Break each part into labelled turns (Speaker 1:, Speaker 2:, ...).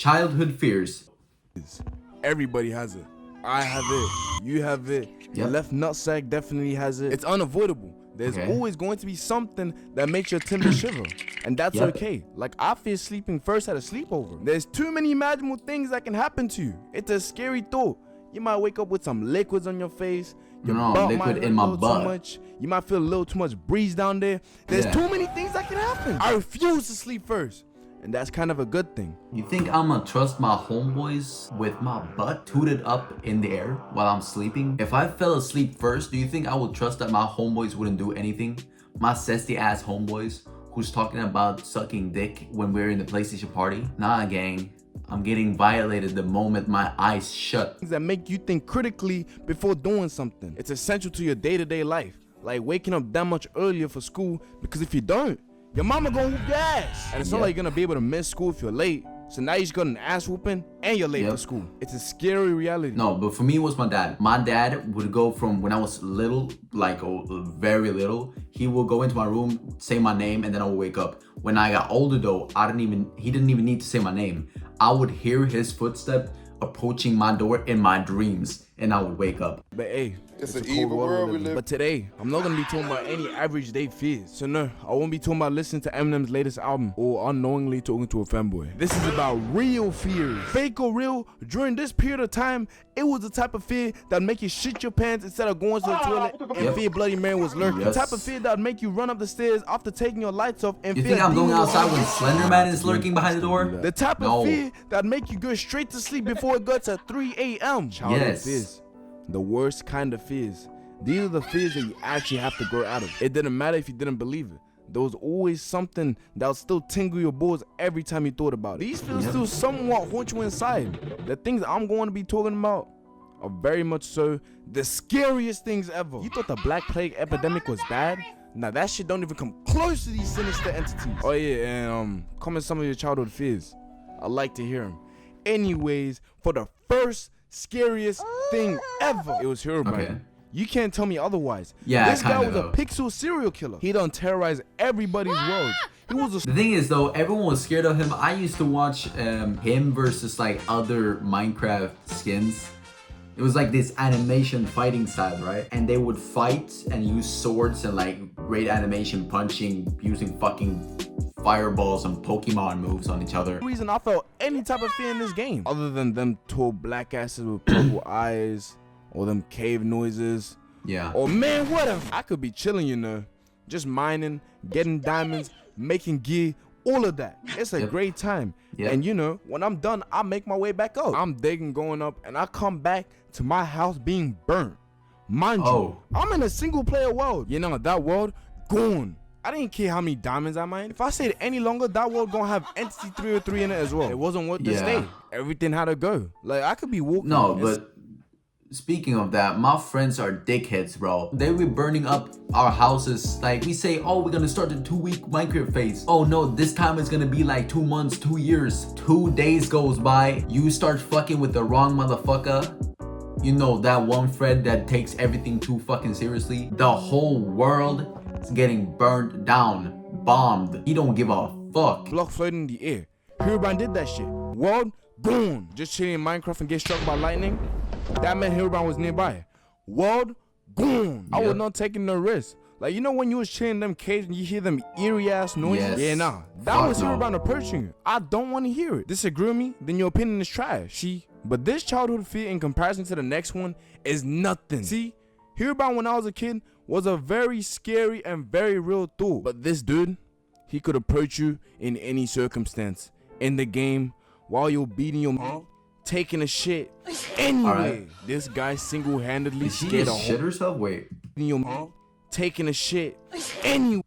Speaker 1: Childhood fears.
Speaker 2: Everybody has it. I have it. You have it. Your left nutsack definitely has it. It's unavoidable. There's always going to be something that makes your timbers shiver. And that's okay. Like, I fear sleeping first at a sleepover. There's too many imaginable things that can happen to you. It's a scary thought. You might wake up with some liquids on your face. Your butt
Speaker 1: liquid
Speaker 2: might
Speaker 1: in my butt.
Speaker 2: Too much. You might feel a little too much breeze down there. There's too many things that can happen. I refuse to sleep first. And that's kind of a good thing.
Speaker 1: You think I'm gonna trust my homeboys with my butt tooted up in the air while I'm sleeping? If I fell asleep first, do you think I would trust that my homeboys wouldn't do anything? My zesty ass homeboys who's talking about sucking dick when we're in the PlayStation party? Nah, gang. I'm getting violated the moment my eyes shut.
Speaker 2: Things that make you think critically before doing something. It's essential to your day-to-day life. Like waking up that much earlier for school, because if you don't, your mama gonna whoop your ass. And it's not like you're gonna be able to miss school if you're late. So now you just got an ass whooping and you're late for school. It's a scary reality.
Speaker 1: No, but for me it was my dad. My dad would go from when I was little, like very little, he would go into my room, say my name, and then I would wake up. When I got older though, he didn't even need to say my name. I would hear his footstep approaching my door in my dreams, and I would wake up.
Speaker 2: But hey,
Speaker 3: it's an evil world we live in.
Speaker 2: But today, I'm not gonna be talking about any average day fears. So no, I won't be talking about listening to Eminem's latest album or unknowingly talking to a fanboy. This is about real fears. Fake or real, during this period of time, it was the type of fear that make you shit your pants instead of going to the toilet and fear Bloody Mary was lurking. The type of fear that make you run up the stairs after taking your lights off and
Speaker 1: you
Speaker 2: fear
Speaker 1: think I'm going outside when Slender Man is lurking behind the door?
Speaker 2: The type of fear that make you go straight to sleep before it gets at 3 a.m. Childhood fears. The worst kind of fears. These are the fears that you actually have to grow out of. It didn't matter if you didn't believe it. There was always something that would still tingle your balls every time you thought about it. These fears still somewhat haunt you inside. The things I'm going to be talking about are very much so the scariest things ever. You thought the Black Plague epidemic was bad? Now that shit don't even come close to these sinister entities. Oh yeah, and comment some of your childhood fears. I'd like to hear them. Anyways, for the first scariest thing ever, it was Herobrine. You can't tell me otherwise.
Speaker 1: Yeah,
Speaker 2: this guy was a pixel serial killer. He done terrorized everybody's world. He was
Speaker 1: the thing is though, everyone was scared of him. I used to watch him versus like other Minecraft skins. It was like this animation fighting style, right? And they would fight and use swords and like great animation punching, using fucking fireballs and Pokemon moves on each other.
Speaker 2: The reason I felt any type of fear in this game, other than them tall black asses with purple eyes, or them cave noises, or man, whatever. I could be chilling, you know, just mining, getting diamonds, making gear, all of that. It's a great time. And you know, when I'm done, I make my way back up. I'm digging, going up, and I come back to my house being burnt. Mind you, I'm in a single player world. You know, that world, gone. I didn't care how many diamonds I mined. If I stayed any longer, that world gonna have Entity 303 in it as well. It wasn't worth the stay. Everything had to go. Like, I could be walking.
Speaker 1: No, but speaking of that, my friends are dickheads, bro. They were burning up our houses. Like, we say, oh, we're gonna start the 2-week Minecraft phase. Oh no, this time it's gonna be like 2 months, 2 years. 2 days goes by, you start fucking with the wrong motherfucker. You know, that one friend that takes everything too fucking seriously. The whole world is getting burned down, bombed. He don't give a fuck.
Speaker 2: Block floating in the air. Herobrine did that shit. World, boom. Just chilling in Minecraft and get struck by lightning. That meant Herobrine was nearby. World, boom. I was not taking no risk. Like, you know when you was chilling in them caves and you hear them eerie ass noises? Yeah, nah. That was Herobrine approaching you. I don't want to hear it. Disagree with me? Then your opinion is trash. See? But this childhood fear in comparison to the next one is nothing. See? Herobrine when I was a kid was a very scary and very real thought. But this dude, he could approach you in any circumstance. In the game, while you're beating your taking a shit. Anyway, this guy single-handedly scared a
Speaker 1: shit herself. Wait,
Speaker 2: taking a shit. Anyway,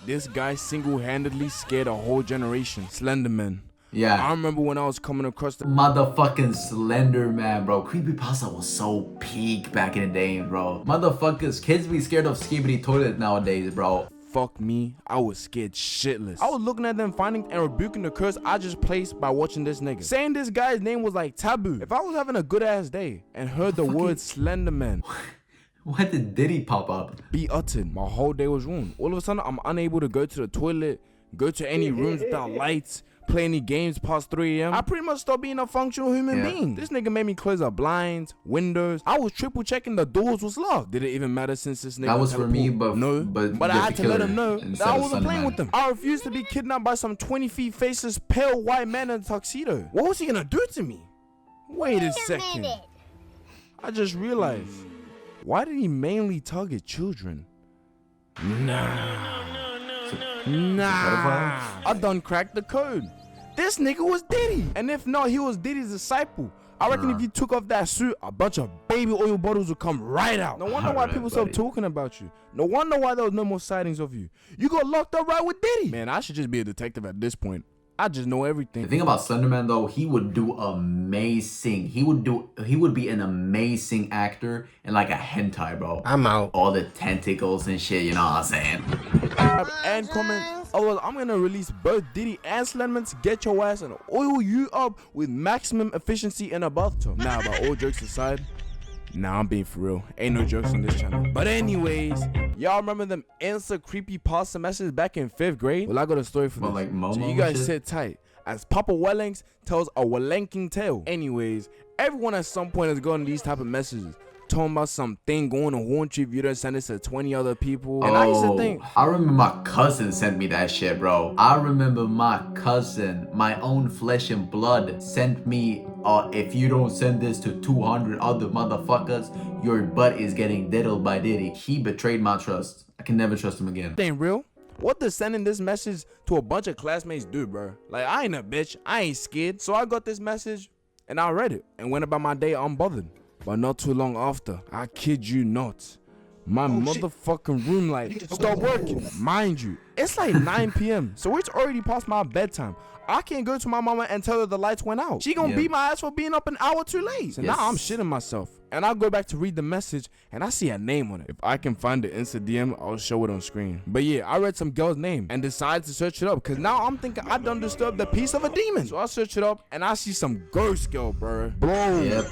Speaker 2: this guy single-handedly scared a whole generation. Slenderman.
Speaker 1: Yeah,
Speaker 2: I remember when I was coming across the
Speaker 1: motherfucking Slender Man, bro. Creepypasta was so peak back in the day, bro. Motherfuckers, kids be scared of Skibidi Toilet nowadays, bro.
Speaker 2: Fuck me, I was scared shitless. I was looking at them finding and rebuking the curse I just placed by watching this nigga. Saying this guy's name was like taboo. If I was having a good ass day and heard the word Slenderman,
Speaker 1: when did Diddy pop up?
Speaker 2: Be uttered, my whole day was ruined. All of a sudden, I'm unable to go to the toilet, go to any rooms without lights, play any games past 3 a.m. I pretty much stopped being a functional human being. This nigga made me close the blinds, windows. I was triple checking the doors was locked. Did it even matter since this nigga
Speaker 1: that was for me, but
Speaker 2: no. But I had to let him know that I wasn't playing with them. I refused to be kidnapped by some 20 feet faceless pale white man in a tuxedo. What was he gonna do to me? Wait a second. I just realized, why did he mainly target children? Nah. I done cracked the code. This nigga was Diddy. And if not, he was Diddy's disciple. I reckon if you took off that suit, a bunch of baby oil bottles would come right out. No wonder why people stopped talking about you. No wonder why there was no more sightings of you. You got locked up right with Diddy. Man, I should just be a detective at this point. I just know everything.
Speaker 1: The thing about Slenderman though, he would do amazing. He would be an amazing actor in like a hentai, bro.
Speaker 3: I'm out.
Speaker 1: All the tentacles and shit, you know what I'm saying?
Speaker 2: And comment. Otherwise, I'm gonna release both Diddy and Slenderman to get your ass and oil you up with maximum efficiency in a bathtub. Now, but all jokes aside, nah, I'm being for real. Ain't no jokes on this channel. But anyways, y'all remember them Insta creepy pasta messages back in 5th grade? Well, I got a story for this.
Speaker 1: Like Momo,
Speaker 2: so you guys sit tight as Papa Wellings tells a Wellenking tale. Anyways, everyone at some point has gotten these type of messages talking about something going to haunt you if you don't send this to 20 other people. And I used to think,
Speaker 1: I remember my cousin sent me that shit, bro. I remember my cousin, my own flesh and blood, sent me, if you don't send this to 200 other motherfuckers, your butt is getting diddled by Diddy. He betrayed my trust. I can never trust him again.
Speaker 2: Ain't real. What does sending this message to a bunch of classmates do, bro? Like, I ain't a bitch. I ain't scared. So I got this message and I read it and went about my day unbothered. But not too long after, I kid you not, my motherfucking room light stopped working. Mind you, it's like 9 p.m. So it's already past my bedtime. I can't go to my mama and tell her the lights went out. She gonna beat my ass for being up an hour too late. So now I'm shitting myself. And I go back to read the message and I see a name on it. If I can find the Insta DM, I'll show it on screen. But yeah, I read some girl's name and decided to search it up because now I'm thinking I done disturbed the peace of a demon. So I search it up and I see some ghost girl, bro.
Speaker 1: Yep.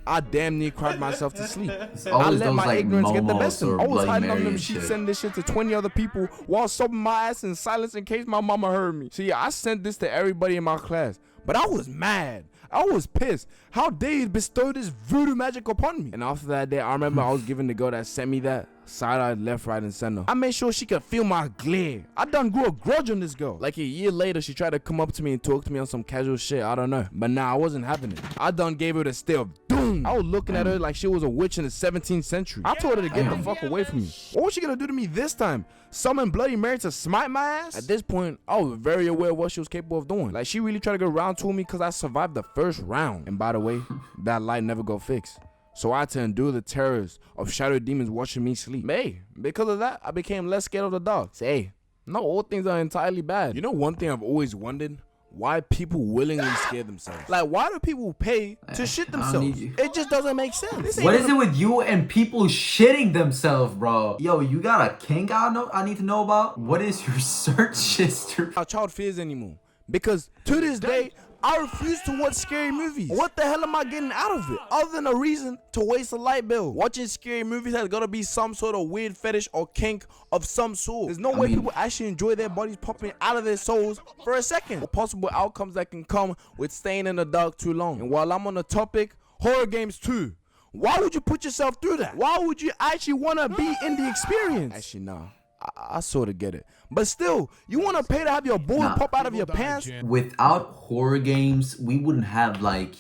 Speaker 2: I damn near cried myself to sleep.
Speaker 1: I
Speaker 2: let my
Speaker 1: like
Speaker 2: ignorance get the best of me. I was hiding
Speaker 1: on
Speaker 2: under them sheets, sending this shit to 20 other people while sobbing my ass in silence in case my mama heard me. So yeah, I sent this to everybody in my class. But I was mad. I was pissed. How dare you bestow this voodoo magic upon me? And after that day, I remember I was giving the girl that sent me that side-eye, left, right, and center. I made sure she could feel my glare. I done grew a grudge on this girl. Like a year later, she tried to come up to me and talk to me on some casual shit. I don't know. But nah, I wasn't having it. I done gave her the stare of doom. I was looking at her like she was a witch in the 17th century. I told her to get the fuck away from me. What was she gonna do to me this time? Summon Bloody Mary to smite my ass? At this point, I was very aware of what she was capable of doing. Like, she really tried to go round to me because I survived the first round. And by the way, that light never got fixed. So I had to endure the terrors of shadow demons watching me sleep. Hey, because of that, I became less scared of the dark. Say, hey, not all things are entirely bad. You know one thing I've always wondered? Why people willingly scare themselves. Like, why do people pay to shit themselves? It just doesn't make sense.
Speaker 1: What is it with you and people shitting themselves, bro? Yo, you got a kink I need to know about? What is your search history?
Speaker 2: Our child fears anymore. Because to this day, I refuse to watch scary movies. What the hell am I getting out of it? Other than a reason to waste a light bill. Watching scary movies has got to be some sort of weird fetish or kink of some sort. There's no way people actually enjoy their bodies popping out of their souls for a second. Or possible outcomes that can come with staying in the dark too long. And while I'm on the topic, horror games too. Why would you put yourself through that? Why would you actually want to be in the experience? Actually, nah. I sort of get it. But still, you want to pay to have your balls pop out of your pants?
Speaker 1: Without horror games, we wouldn't have like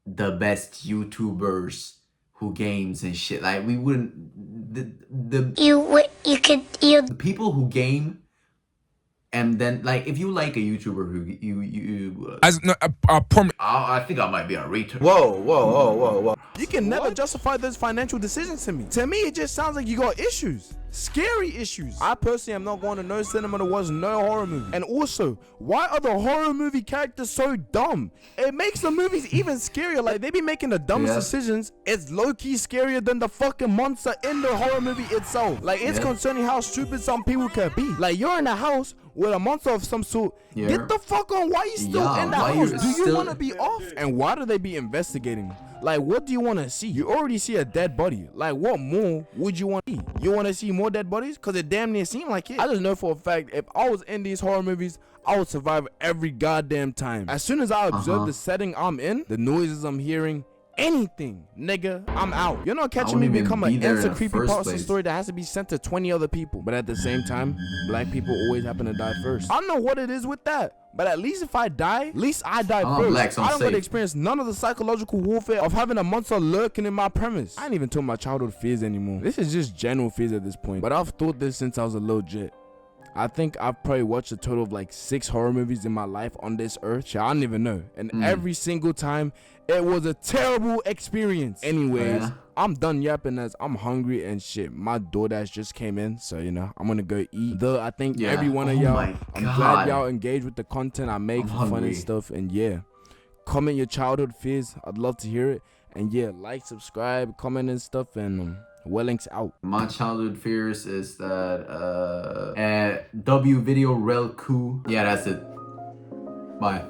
Speaker 1: the best YouTubers who games and shit. Like we wouldn't the people who game. And then, like, if you like a YouTuber who I think I might be a retard.
Speaker 3: Whoa.
Speaker 2: You can never justify those financial decisions to me. To me, it just sounds like you got issues. Scary issues. I personally am not going to no cinema to watch no horror movie. And also, why are the horror movie characters so dumb? It makes the movies even scarier. Like, they be making the dumbest decisions. It's low-key scarier than the fucking monster in the horror movie itself. Like, it's concerning how stupid some people can be. Like, you're in a house with a monster of some sort,
Speaker 1: Yeah.
Speaker 2: get the fuck on. Why you still
Speaker 1: Yeah,
Speaker 2: in that
Speaker 1: why
Speaker 2: house?
Speaker 1: you
Speaker 2: Do you
Speaker 1: still-
Speaker 2: want to be off? And why do they be investigating? Like, what do you want to see? You already see a dead body. Like, what more would you want to see? You want to see more dead bodies? Because it damn near seemed like it. I just know for a fact, if I was in these horror movies, I would survive every goddamn time. As soon as I observe the setting I'm in, the noises I'm hearing, anything, nigga, I'm out. You're not catching me
Speaker 1: wouldn't even
Speaker 2: become
Speaker 1: be
Speaker 2: an
Speaker 1: there in
Speaker 2: instant
Speaker 1: the
Speaker 2: creepy
Speaker 1: first
Speaker 2: pasta
Speaker 1: place.
Speaker 2: story that has to be sent to 20 other people. But at the same time, black people always happen to die first. I don't know what it is with that. But at least if I die, at least I die
Speaker 1: I'm not
Speaker 2: first.
Speaker 1: black, so I'm
Speaker 2: I don't got
Speaker 1: safe.
Speaker 2: to experience none of the psychological warfare of having a monster lurking in my premise. I ain't even told my childhood fears anymore. This is just general fears at this point. But I've thought this since I was a little jit. I think I've probably watched a total of like 6 horror movies in my life on this earth. Shit, I don't even know. And every single time, it was a terrible experience. Anyways,
Speaker 1: Yeah.
Speaker 2: I'm done yapping as I'm hungry and shit. My DoorDash just came in, so you know, I'm gonna go eat. Though I think
Speaker 1: Yeah.
Speaker 2: every one of
Speaker 1: Oh
Speaker 2: y'all,
Speaker 1: my
Speaker 2: I'm
Speaker 1: God.
Speaker 2: glad y'all engage with the content I make
Speaker 1: I'm
Speaker 2: for fun
Speaker 1: hungry.
Speaker 2: and stuff. And yeah, comment your childhood fears. I'd love to hear it. And yeah, like, subscribe, comment and stuff. And Welling's out.
Speaker 1: My childhood fears is that W video rel coup. Yeah, that's it. Bye.